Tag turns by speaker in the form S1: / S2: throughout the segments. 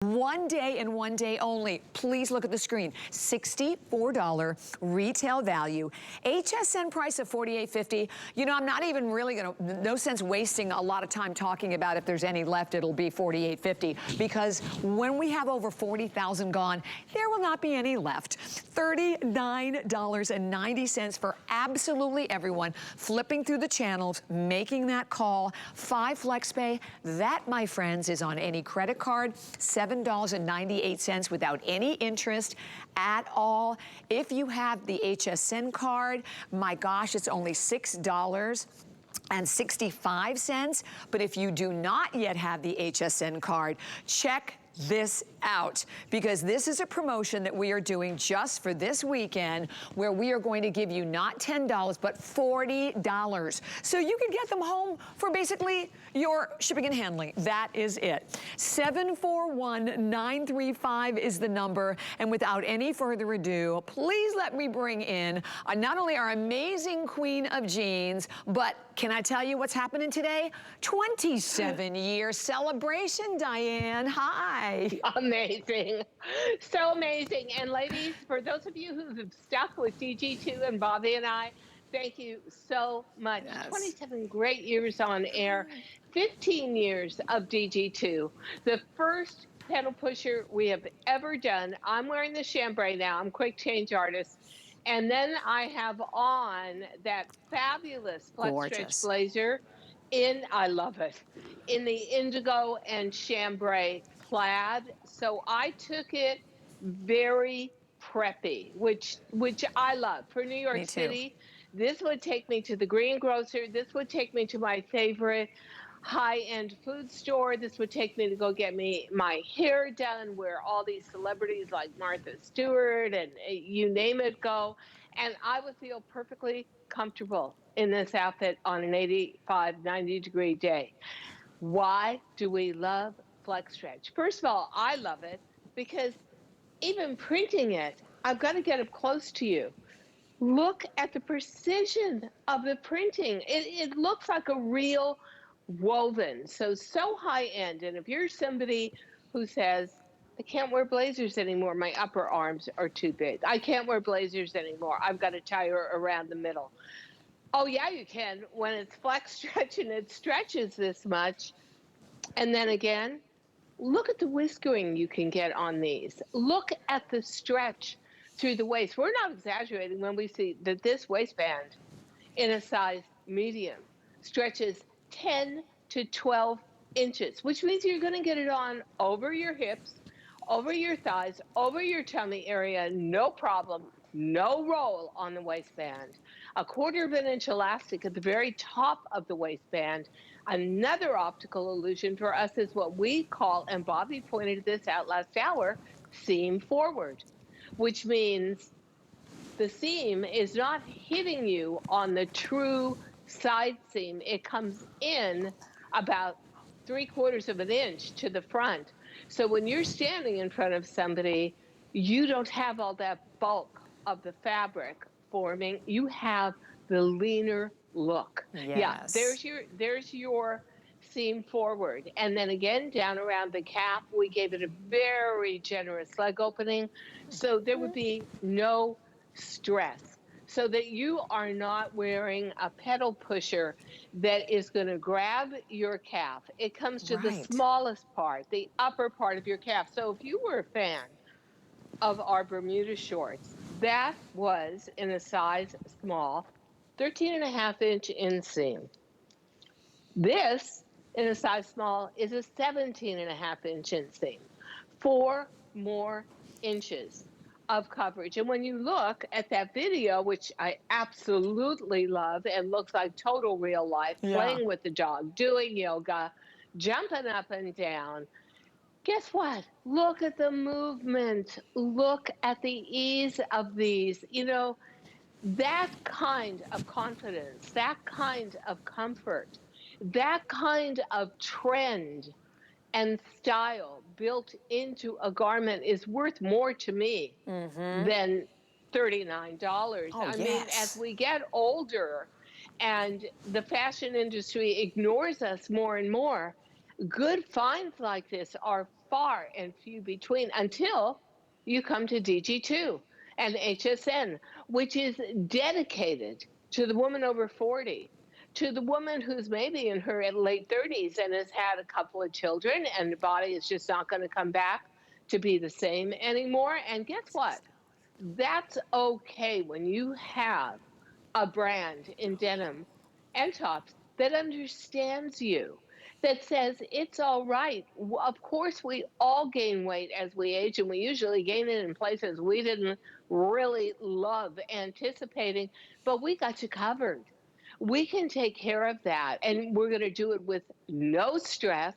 S1: One day and one day only. Please look at the screen. $64 retail value. HSN price of $48.50. You know, I'm not even really gonna, no sense wasting a lot of time talking about if there's any left, it'll be $48.50. Because when we have over 40,000 gone, there will not be any left. $39.90 for absolutely everyone. Flipping through the channels, making that call. 5 FlexPay. That, my friends, is on any credit card. $7.98 without any interest at all. If you have the HSN card, my gosh, it's only $6.65. But if you do not yet have the HSN card, check this out, because this is a promotion that we are doing just for this weekend, where we are going to give you not $10 but $40, so you can get them home for basically your shipping and handling. That is it. 741935 is the number, and without any further ado, please let me bring in not only our amazing queen of jeans, but can I tell you what's happening today? 27-year celebration, Diane. Hi.
S2: Amazing. So amazing. And ladies, for those of you who have stuck with DG2 and Bobby and I, thank you so much. Yes. 27 great years on air, 15 years of DG2. The first pedal pusher we have ever done. I'm wearing the chambray now. I'm quick change artist. And then I have on that fabulous FLEXsretch blazer I love it, in the indigo and chambray plaid. So I took it very preppy, which I love. For New York City, this would take me to the greengrocer. This would take me to my favorite high-end food store. This would take me to go get me my hair done, where all these celebrities like Martha Stewart and you name it go. And I would feel perfectly comfortable in this outfit on an 85, 90 degree day. Why do we love FLEXsretch? First of all, I love it because even printing it, I've got to get up close to you. Look at the precision of the printing. It looks like a real woven, so high end. And if you're somebody who says, I can't wear blazers anymore, my upper arms are too big, I can't wear blazers anymore, I've got to tie her around the middle. Oh yeah, you can when it's FLEXsretch and it stretches this much. And then again, look at the whiskering you can get on these. Look at the stretch through the waist. We're not exaggerating when we see that this waistband in a size medium stretches 10 to 12 inches, which means you're going to get it on over your hips, over your thighs, over your tummy area, no problem, no roll on the waistband. A 1/4 inch elastic at the very top of the waistband. Another optical illusion for us is what we call, and Bobby pointed this out last hour, seam forward, which means the seam is not hitting you on the true side seam. It comes in about 3/4 inch to the front. So when you're standing in front of somebody, you don't have all that bulk of the fabric forming. You have the leaner look. Yes. Yeah, there's your seam forward. And then again, down around the calf, we gave it a very generous leg opening, so there would be no stress, so that you are not wearing a pedal pusher that is going to grab your calf. It comes to the smallest part, the upper part of your calf. So if you were a fan of our Bermuda shorts, that was in a size small, 13.5 inch inseam. This, in a size small, is a 17.5 inch inseam. 4 more inches of coverage. And when you look at that video, which I absolutely love and looks like total real life, playing with the dog, doing yoga, jumping up and down, guess what? Look at the movement. Look at the ease of these. You know, that kind of confidence, that kind of comfort, that kind of trend and style built into a garment is worth more to me than $39. I mean, as we get older and the fashion industry ignores us more and more, good finds like this are far and few between until you come to DG2 and HSN, which is dedicated to the woman over 40, to the woman who's maybe in her late 30s and has had a couple of children and the body is just not going to come back to be the same anymore. And guess what? That's okay when you have a brand in denim and tops that understands you, that says it's all right. Of course, we all gain weight as we age, and we usually gain it in places we didn't really love anticipating, but we got you covered. We can take care of that, and we're going to do it with no stress.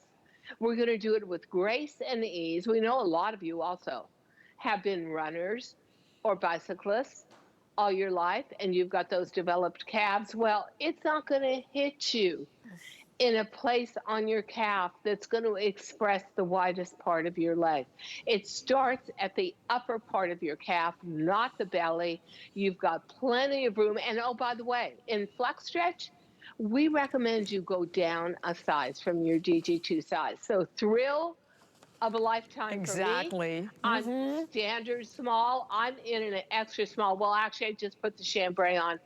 S2: We're going to do it with grace and ease. We know a lot of you also have been runners or bicyclists all your life, and you've got those developed calves. Well, it's not going to hit you in a place on your calf that's going to express the widest part of your leg. It starts at the upper part of your calf, not the belly. You've got plenty of room. And oh, by the way, in FLEXsretch, we recommend you go down a size from your DG2 size. So thrill of a lifetime for me. I'm standard small. I'm in an extra small. Well, actually, I just put the chambray on,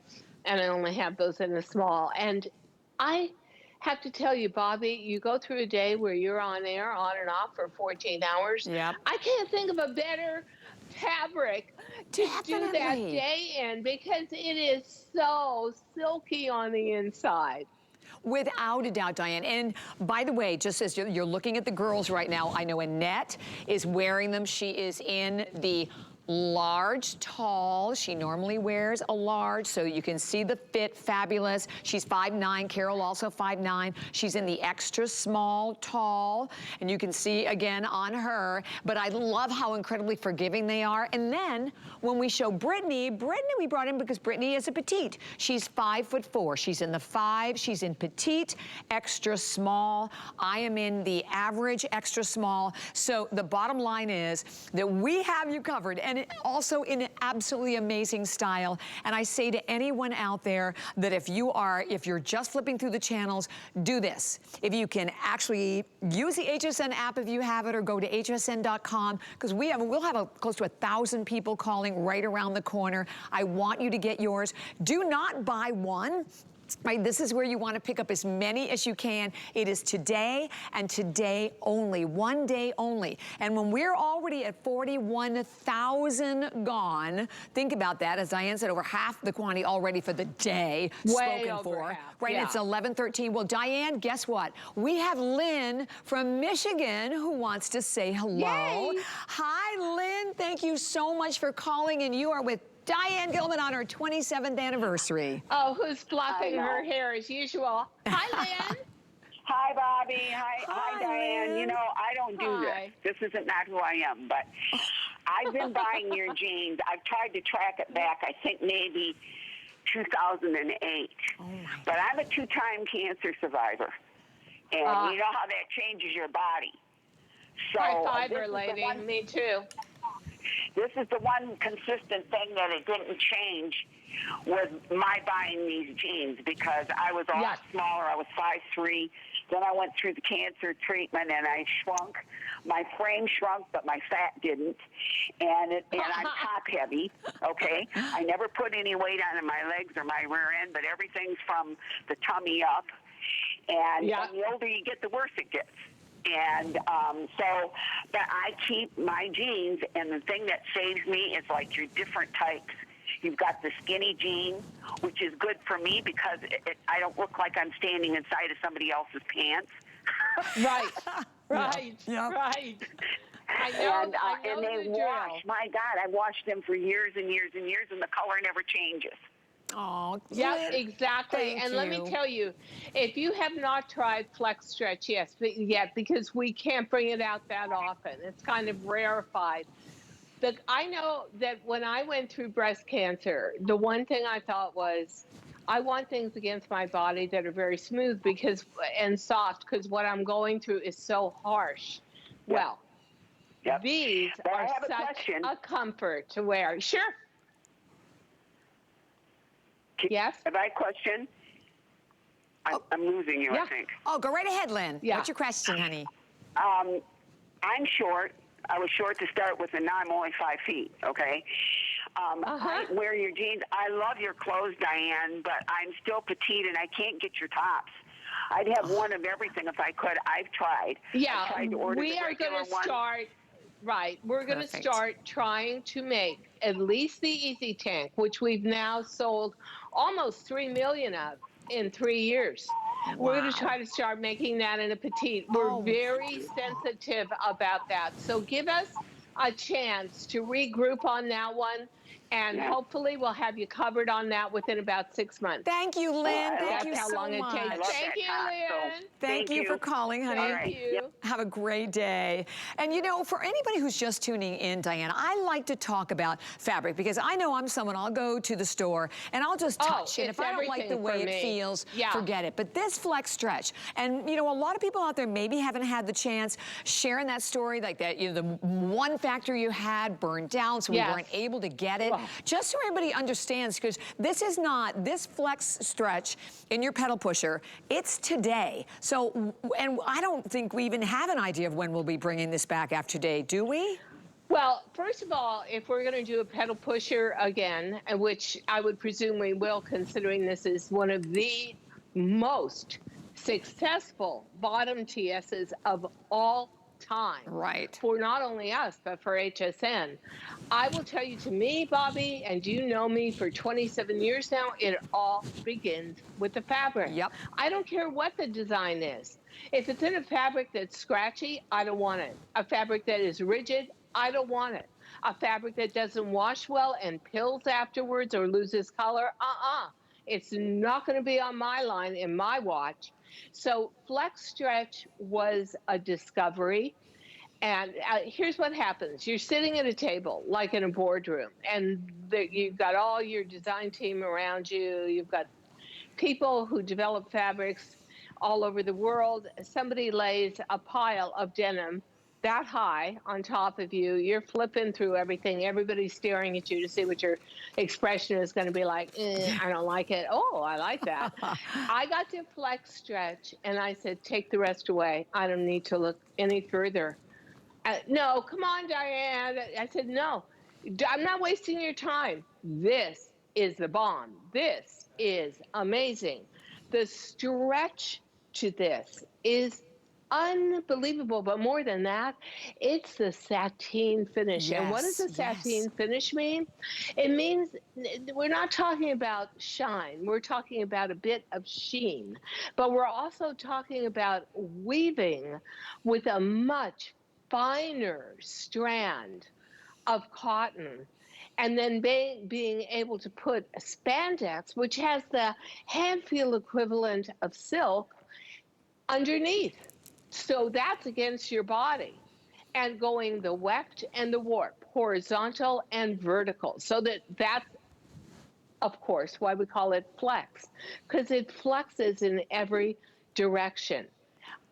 S2: and I only have those in a small. And I have to tell you, Bobby, you go through a day where you're on air, on and off for 14 hours.
S1: Yep.
S2: I can't think of a better fabric to do that day in because it is so silky on the inside.
S1: Without a doubt, Diane. And by the way, just as you're looking at the girls right now, I know Annette is wearing them. She is in the large, tall. She normally wears a large, so you can see the fit, fabulous. She's 5'9", Carol also 5'9". She's in the extra small, tall, and you can see again on her, but I love how incredibly forgiving they are. And then when we show Brittany we brought in because Brittany is a petite. She's 5'4". She's in the 5, she's in petite, extra small. I am in the average, extra small. So the bottom line is that we have you covered, and also in an absolutely amazing style. And I say to anyone out there that if you're just flipping through the channels, do this. If you can actually use the HSN app if you have it, or go to hsn.com, because we'll have close to 1,000 people calling right around the corner. I want you to get yours. Do not buy one. Right, this is where you want to pick up as many as you can. It is today and today only, one day only. And when we're already at 41,000 gone, think about that. As Diane said, over half the quantity already for the day spoken for.
S2: Half.
S1: Right, yeah. It's 11:13. Well, Diane, guess what? We have Lynn from Michigan who wants to say hello.
S2: Yay.
S1: Hi, Lynn. Thank you so much for calling, and you are with Diane Gilman on her 27th anniversary.
S2: Oh, who's fluffing her hair as usual? Hi, Lynn.
S3: Hi, Bobby. Hi, Diane.
S1: Lynn.
S3: You know, I don't do this. This isn't not who I am, but I've been buying your jeans. I've tried to track it back, I think maybe 2008.
S1: Oh my
S3: but I'm a 2-time cancer survivor. And you know how that changes your body. So
S2: high fiber, lady. Me too.
S3: This is the one consistent thing that it didn't change was my buying these jeans, because I was a lot smaller. I was 5'3". Then I went through the cancer treatment and I shrunk. My frame shrunk, but my fat didn't. And I'm top heavy, okay? I never put any weight on my legs or my rear end, but everything's from the tummy up. And the older you get, the worse it gets. And but I keep my jeans, and the thing that saves me is like your different types. You've got the skinny jean, which is good for me because I don't look like I'm standing inside of somebody else's pants.
S2: Right. Right. I know,
S3: and they wash. My God, I washed them for years and years and years, and the color never changes.
S1: Oh,
S2: yeah, exactly. And let me tell you, if you have not tried FLEXstretch yet, because we can't bring it out that often, it's kind of rarefied. I know that when I went through breast cancer, the one thing I thought was, I want things against my body that are very smooth and soft, because what I'm going through is so harsh. Yep. Well, these are such a comfort to wear. Sure. Yes?
S3: Have I a question? I'm losing you, I think.
S1: Oh, go right ahead, Lynn.
S2: Yeah.
S1: What's your question, honey?
S3: I'm short. I was short to start with, and now I'm only 5 feet, okay? I wear your jeans. I love your clothes, Diane, but I'm still petite, and I can't get your tops. I'd have one of everything if I could. I've tried.
S2: Yeah,
S3: I've tried to order
S2: we
S3: the
S2: are going
S3: regular
S2: to
S3: one.
S2: start, right, we're going to start trying to make at least the Easy Tank, which we've now sold almost 3 million of in 3 years.
S1: Wow.
S2: We're going to try to start making that in a petite. We're very sensitive about that. So give us a chance to regroup on that one, and hopefully we'll have you covered on that within about 6 months.
S1: Thank you, Lynn. Thank you
S2: That's how
S1: so
S2: long it
S1: much.
S2: takes. Thank you, Lynn.
S1: Thank you for calling, honey.
S2: Thank you.
S1: Yep. Have a great day. And you know, for anybody who's just tuning in, Diane, I like to talk about fabric because I know I'm someone, I'll go to the store and I'll just touch. And if I don't like the way it feels, forget it. But this FLEXstretch, and you know, a lot of people out there maybe haven't had the chance sharing that story, like that, you know, the one factory you had burned down, so we weren't able to get it. Just so everybody understands, because this is not, this FLEXstretch in your pedal pusher, it's today. So, and I don't think we even have an idea of when we'll be bringing this back after today, do we?
S2: Well, first of all, if we're going to do a pedal pusher again, which I would presume we will, considering this is one of the most successful bottom TSs of all time.
S1: Right.
S2: For not only us, but for HSN. I will tell you, to me, Bobby, and you know me for 27 years now, it all begins with the fabric.
S1: Yep.
S2: I don't care what the design is. If it's in a fabric that's scratchy, I don't want it. A fabric that is rigid, I don't want it. A fabric that doesn't wash well and pills afterwards or loses color, it's not going to be on my line in my watch. So FLEXstretch was a discovery. And here's what happens. You're sitting at a table, like in a boardroom, and you've got all your design team around you. You've got people who develop fabrics all over the world. Somebody lays a pile of denim that high on top of you. You're flipping through everything. Everybody's staring at you to see what your expression is going to be like. I don't like it. Oh, I like that. I got to FLEXstretch, and I said, take the rest away. I don't need to look any further. No, come on, Diane. I said, no, I'm not wasting your time. This is the bomb. This is amazing. The stretch to this is unbelievable, but more than that, it's the sateen finish. And what does the sateen finish mean? It means we're not talking about shine. We're talking about a bit of sheen, but we're also talking about weaving with a much finer strand of cotton, and then being able to put spandex, which has the hand feel equivalent of silk, underneath. So that's against your body, and going the weft and the warp, horizontal and vertical. So that's, of course, why we call it flex, because it flexes in every direction.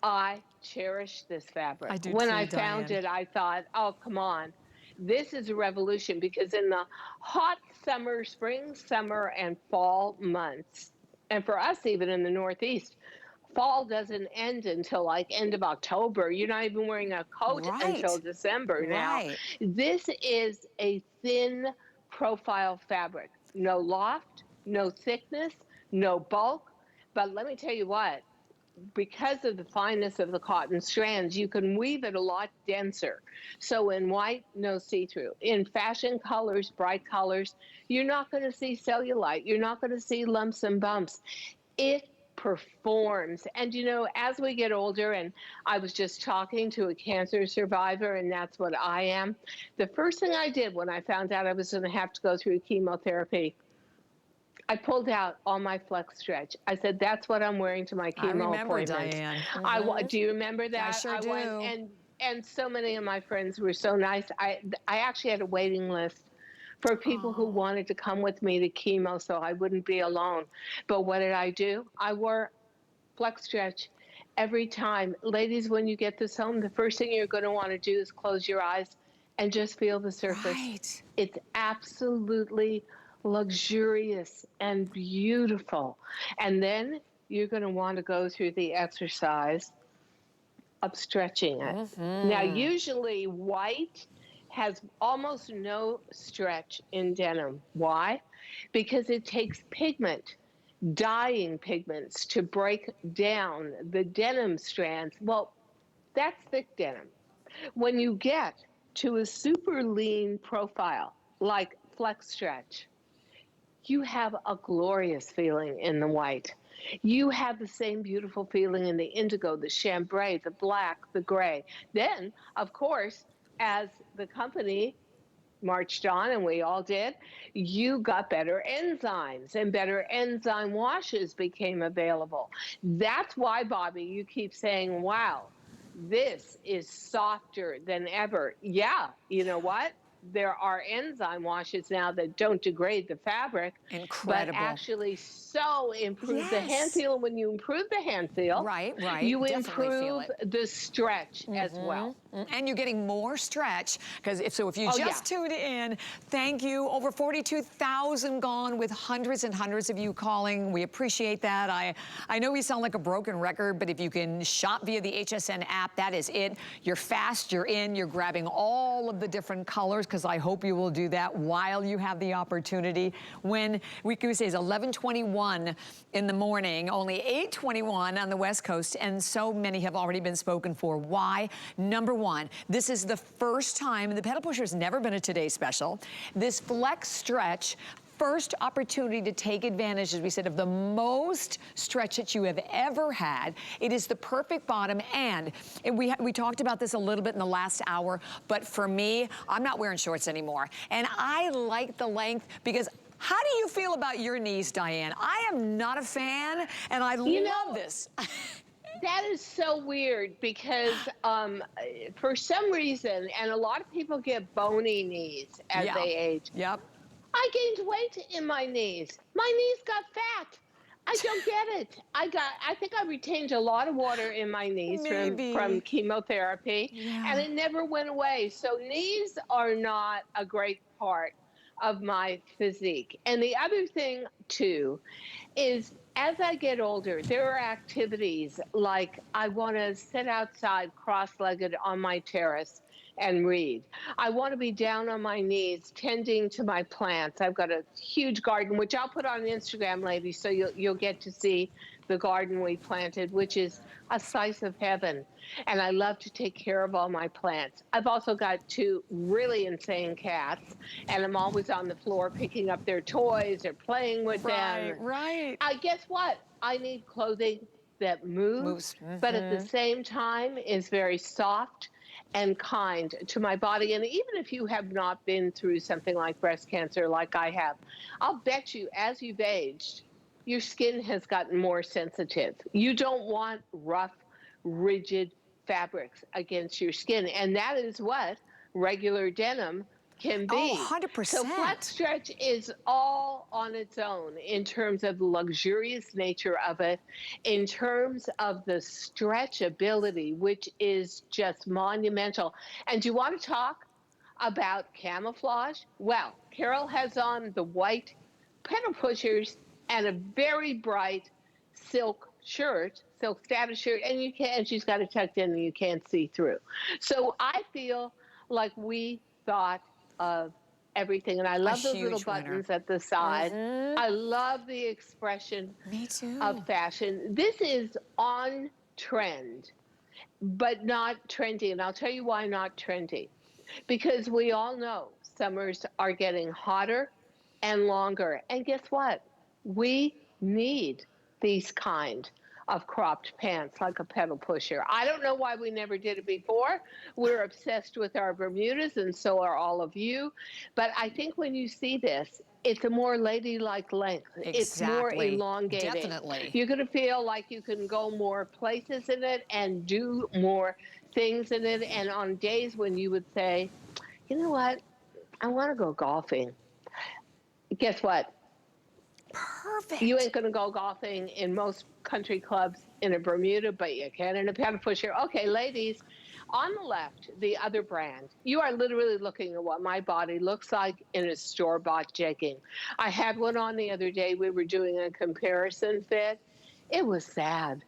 S2: I cherish this fabric.
S1: I do
S2: when
S1: too,
S2: I found it, I thought, oh, come on. This is a revolution, because in the hot summer, spring, summer, and fall months, and for us even in the Northeast, fall doesn't end until like end of October. You're not even wearing a coat until December now. This is a thin profile fabric. No loft, no thickness, no bulk. But let me tell you what, because of the fineness of the cotton strands, you can weave it a lot denser. So in white, no see-through. In fashion colors, bright colors, you're not going to see cellulite. You're not going to see lumps and bumps. It performs. And you know, as we get older, and I was just talking to a cancer survivor, and that's what I am. The first thing I did when I found out I was going to have to go through chemotherapy, I pulled out all my FLEXstretch. I said, that's what I'm wearing to my chemo appointment.
S1: Diane.
S2: Do you remember that?
S1: I sure do.
S2: Went, and so many of my friends were so nice. I actually had a waiting list for people who wanted to come with me to chemo so I wouldn't be alone. But what did I do? I wore FLEXstretch every time. Ladies, when you get this home, the first thing you're going to want to do is close your eyes and just feel the surface. It's absolutely luxurious and beautiful. And then you're going to want to go through the exercise of stretching it. Now, usually white has almost no stretch in denim. Why? Because it takes pigment, dyeing pigments, to break down the denim strands. Well, that's thick denim. When you get to a super lean profile like FLEXstretch, you have a glorious feeling in the white. You have the same beautiful feeling in the indigo, the chambray, the black, the gray. Then, of course, as the company marched on, and we all did, you got better enzymes, and better enzyme washes became available. That's why, Bobby, you keep saying, wow, this is softer than ever. Yeah, you know what? There are enzyme washes now that don't degrade the fabric, but
S1: Incredible.
S2: actually so improve the hand
S1: Yes.
S2: feel. And when you improve the hand feel,
S1: Right,
S2: you
S1: definitely feel
S2: improve
S1: it.
S2: the stretch as well.
S1: And you're getting more stretch, because if you just tuned in, thank you. Over 42,000 gone, with hundreds and hundreds of you calling. We appreciate that. I know we sound like a broken record, but if you can shop via the HSN app, that is it. You're fast, you're in, you're grabbing all of the different colors, because I hope you will do that while you have the opportunity. When we say is 11:21 in the morning, only 8:21 on the West Coast, and so many have already been spoken for. Why? Number one, this is the first time, and the pedal pusher has never been a Today Special. This FLEXstretch, first opportunity to take advantage, as we said, of the most stretch that you have ever had. It is the perfect bottom, and we talked about this a little bit in the last hour, but for me, I'm not wearing shorts anymore. And I like the length, because how do you feel about your knees, Diane? I am not a fan, and I love this.
S2: That is so weird, because for some reason, and a lot of people get bony knees as they age.
S1: Yep.
S2: I gained weight in my knees. My knees got fat. I don't get it. I think I retained a lot of water in my knees from chemotherapy, and it never went away. So knees are not a great part of my physique. And the other thing, too, is as I get older, there are activities like I want to sit outside cross-legged on my terrace and read. I want to be down on my knees tending to my plants. I've got a huge garden, which I'll put on Instagram, ladies, so you'll get to see the garden we planted, which is a slice of heaven. And I love to take care of all my plants. I've also got 2 really insane cats, and I'm always on the floor picking up their toys or playing with them.
S1: Right.
S2: Guess what? I need clothing that moves. But at the same time is very soft and kind to my body. And even if you have not been through something like breast cancer like I have, I'll bet you as you've aged, your skin has gotten more sensitive. You don't want rough, rigid fabrics against your skin. And that is what regular denim can be.
S1: Oh, 100%.
S2: So FLEXstretch is all on its own in terms of the luxurious nature of it, in terms of the stretchability, which is just monumental. And do you want to talk about camouflage? Well, Carol has on the white pedal pushers and a very bright silk shirt, silk status shirt, and she's got it tucked in and you can't see through. So I feel like we thought of everything, and I love those little buttons at the side. I love the expression of fashion. This is on trend, but not trendy, and I'll tell you why not trendy. Because we all know summers are getting hotter and longer, and guess what? We need these kind of cropped pants like a pedal pusher. I don't know why we never did it before. We're obsessed with our Bermudas, and so are all of you. But I think when you see this, it's a more ladylike length. It's more elongated.
S1: Definitely.
S2: You're going to feel like you can go more places in it and do more things in it. And on days when you would say, you know what, I want to go golfing. Guess what?
S1: Perfect.
S2: You ain't going to go golfing in most country clubs in a Bermuda, but you can in a pedal pusher. Okay, ladies, on the left, the other brand, you are literally looking at what my body looks like in a store-bought jegging. I had one on the other day. We were doing a comparison fit. It was sad.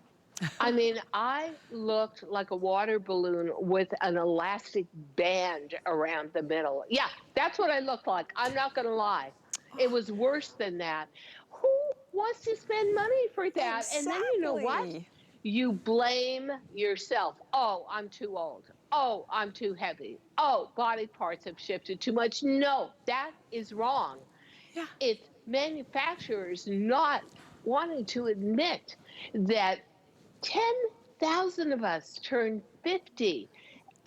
S2: I mean, I looked like a water balloon with an elastic band around the middle. Yeah, that's what I looked like. I'm not going to lie. It was worse than that. Who wants to spend money for that? And then you know what?
S1: Exactly.
S2: You blame yourself. Oh, I'm too old. Oh, I'm too heavy. Oh, body parts have shifted too much. No, that is wrong.
S1: Yeah.
S2: It's manufacturers not wanting to admit that 10,000 of us turn 50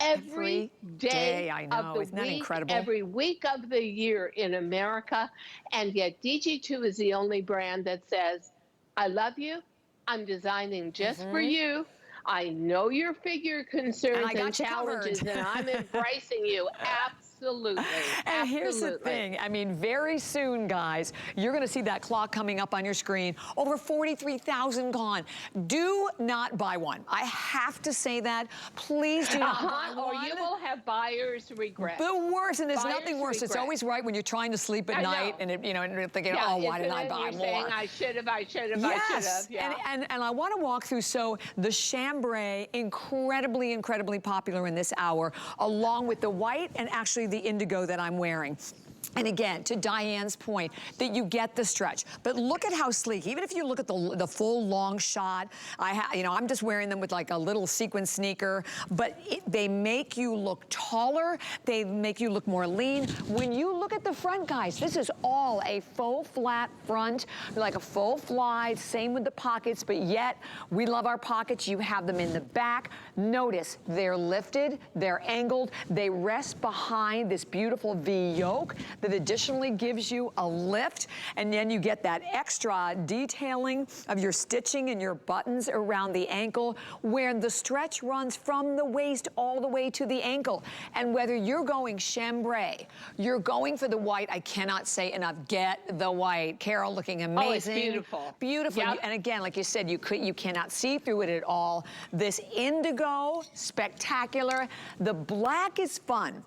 S2: every
S1: Every
S2: day
S1: day, I
S2: of
S1: know.
S2: the
S1: Isn't that
S2: week,
S1: incredible?
S2: every week of the year in America. And yet DG2 is the only brand that says, I love you. I'm designing just for you. I know your figure
S1: And
S2: concerns
S1: I
S2: and
S1: got you covered.
S2: challenges, and I'm embracing you. Absolutely.
S1: And here's the
S2: Absolutely.
S1: thing. I mean, very soon, guys, you're going to see that clock coming up on your screen. Over 43,000 gone. Do not buy one. I have to say that. Please do not buy one.
S2: Or you will have buyer's regret.
S1: The worst, and there's
S2: Buyer's
S1: nothing worse. It's
S2: regret.
S1: always right when you're trying to sleep at
S2: I
S1: night,
S2: know.
S1: and it, you know, and you're thinking,
S2: Yeah,
S1: oh, why didn't I
S2: and
S1: buy
S2: you're
S1: more?
S2: saying, I should have, I should have,
S1: Yes.
S2: I should have. Yeah.
S1: And I want to walk through, so the chambray, incredibly, incredibly popular in this hour, along with the white and actually the indigo that I'm wearing. And again, to Diane's point, that you get the stretch. But look at how sleek. Even if you look at the full long shot, I'm just wearing them with like a little sequin sneaker, but they make you look taller. They make you look more lean. When you look at the front, guys, this is all a faux flat front, like a faux fly, same with the pockets, but yet we love our pockets. You have them in the back. Notice they're lifted, they're angled, they rest behind this beautiful V yoke that additionally gives you a lift, and then you get that extra detailing of your stitching and your buttons around the ankle, where the stretch runs from the waist all the way to the ankle. And whether you're going chambray, you're going for the white, I cannot say enough, get the white. Carol, looking amazing.
S2: Oh, it's beautiful.
S1: Beautiful.
S2: Yep.
S1: And again, like you said, you cannot see through it at all. This indigo, spectacular. The black is fun.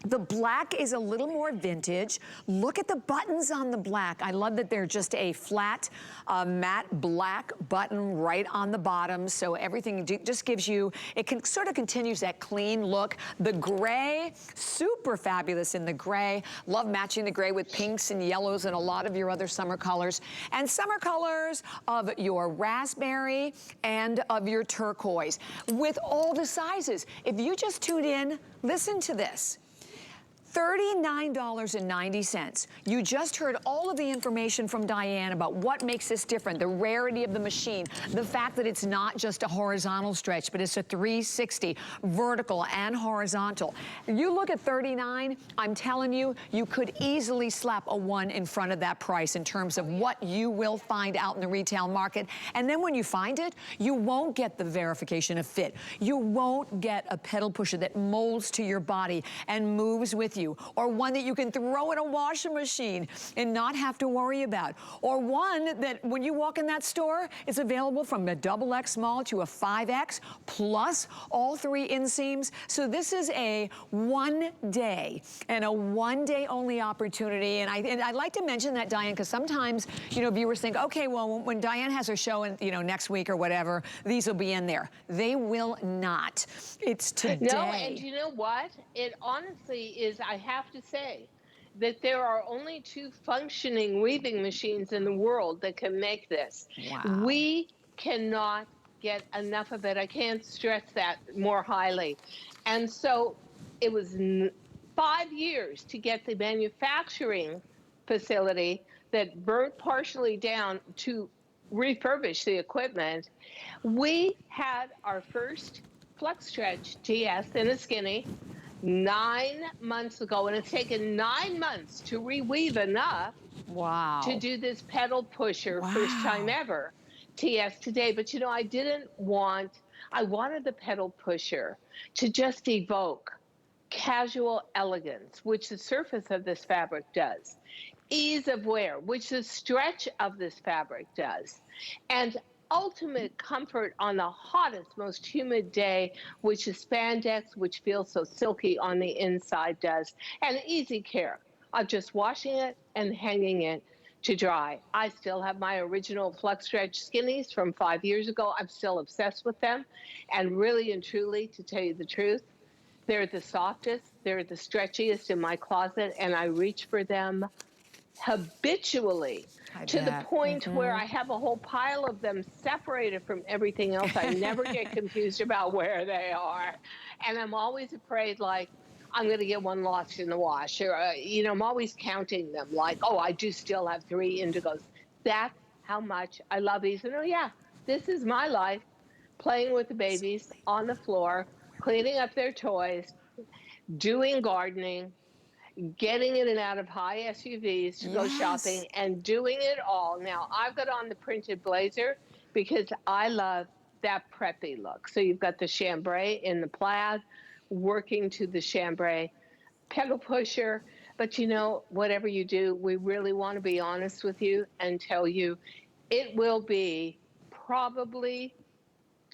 S1: The black is a little more vintage. Look at the buttons on the black. I love that they're just a flat, matte black button right on the bottom. So everything just gives you, sort of continues that clean look. The gray, super fabulous in the gray. Love matching the gray with pinks and yellows and a lot of your other summer colors. And summer colors of your raspberry and of your turquoise with all the sizes. If you just tuned in, listen to this. $39.90. You just heard all of the information from Diane about what makes this different, the rarity of the machine, the fact that it's not just a horizontal stretch, but it's a 360, vertical and horizontal. You look at $39, I'm telling you, you could easily slap a 1 in front of that price in terms of what you will find out in the retail market. And then when you find it, you won't get the verification of fit. You won't get a pedal pusher that molds to your body and moves with you, or one that you can throw in a washing machine and not have to worry about, or one that when you walk in that store, it's available from a XXX small to a 5X, plus all 3 inseams. So this is a 1 day and a 1 day only opportunity. And I like to mention that, Diane, because sometimes, viewers think, okay, well, when Diane has her show in, next week or whatever, these will be in there. They will not. It's today.
S2: No, and you know what? It honestly is, I have to say, that there are only 2 functioning weaving machines in the world that can make this.
S1: Wow.
S2: We cannot get enough of it. I can't stress that more highly. And so it was 5 years to get the manufacturing facility that burnt partially down to refurbish the equipment. We had our first FLEXsretch TS in a skinny 9 months ago, and it's taken 9 months to reweave enough to do this pedal pusher, first time ever, TS today. But I wanted the pedal pusher to just evoke casual elegance, which the surface of this fabric does, ease of wear, which the stretch of this fabric does, and ultimate comfort on the hottest, most humid day, which is spandex, which feels so silky on the inside does, and easy care of just washing it and hanging it. to dry. I still have my original FLEXsretch skinnies from 5 years ago. I'm still obsessed with them. And really and truly, to tell you the truth, they're the softest, they're the stretchiest in my closet, and I reach for them habitually to the point where I have a whole pile of them separated from everything else. I never get confused about where they are. And I'm always afraid, like, I'm going to get one lost in the wash. Or, you know, I'm always counting them like, oh, I do still have 3 indigos. That's how much I love these. And oh, yeah, this is my life, playing with the babies on the floor, cleaning up their toys, doing gardening, getting in and out of high SUVs to go shopping, and doing it all. Now, I've got on the printed blazer because I love that preppy look. So you've got the chambray in the plaid, working to the chambray pedal pusher. But you know, whatever you do, we really want to be honest with you and tell you it will be probably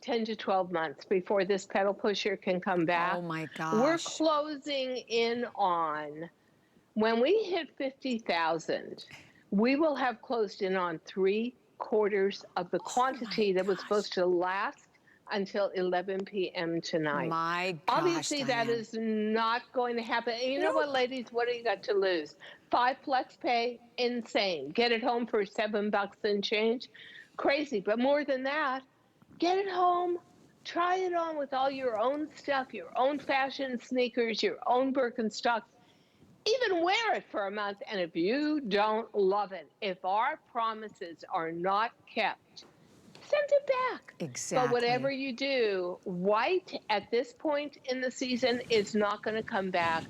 S2: 10 to 12 months before this pedal pusher can come back.
S1: Oh my gosh.
S2: We're closing in on, when we hit 50,000, we will have closed in on 3/4 of the quantity that was supposed to last until 11 p.m. tonight.
S1: My gosh,
S2: obviously,
S1: Diane.
S2: that is not going to happen. And you know what, ladies? What do you got to lose? 5 flex pay, insane. Get it home for $7 and change, crazy. But more than that, get it home, try it on with all your own stuff, your own fashion sneakers, your own Birkenstocks. Even wear it for a month, and if you don't love it, if our promises are not kept, send it back.
S1: Exactly.
S2: But whatever you do, white at this point in the season is not going to come back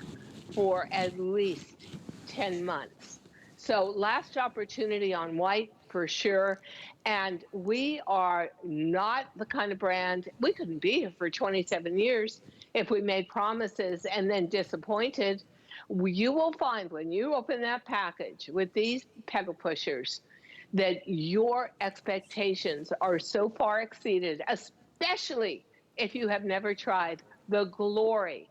S2: for at least 10 months. So last opportunity on white for sure. And we are not the kind of brand, we couldn't be here for 27 years if we made promises and then disappointed. You will find when you open that package with these pedal pushers that your expectations are so far exceeded, especially if you have never tried the glory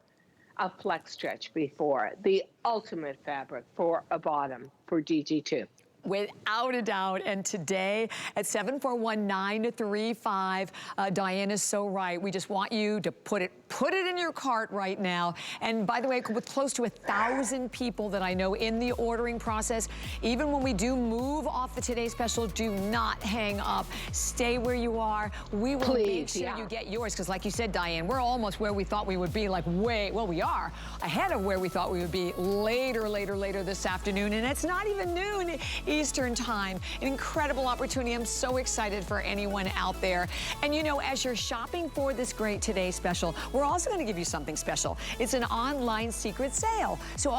S2: of FLEXstretch before, the ultimate fabric for a bottom for DG2.
S1: Without a doubt. And today at 741-935, Diane is so right. We just want you to put it in your cart right now. And by the way, with close to 1,000 people that I know in the ordering process, even when we do move off the Today Special, do not hang up. Stay where you are. We will make sure you get yours. Because like you said, Diane, we're almost where we thought we would be, like well, we are ahead of where we thought we would be later this afternoon. And it's not even noon Eastern time. An incredible opportunity. I'm so excited for anyone out there. And you know, as you're shopping for this great Today Special, we're also going to give you something special. It's an online secret sale. So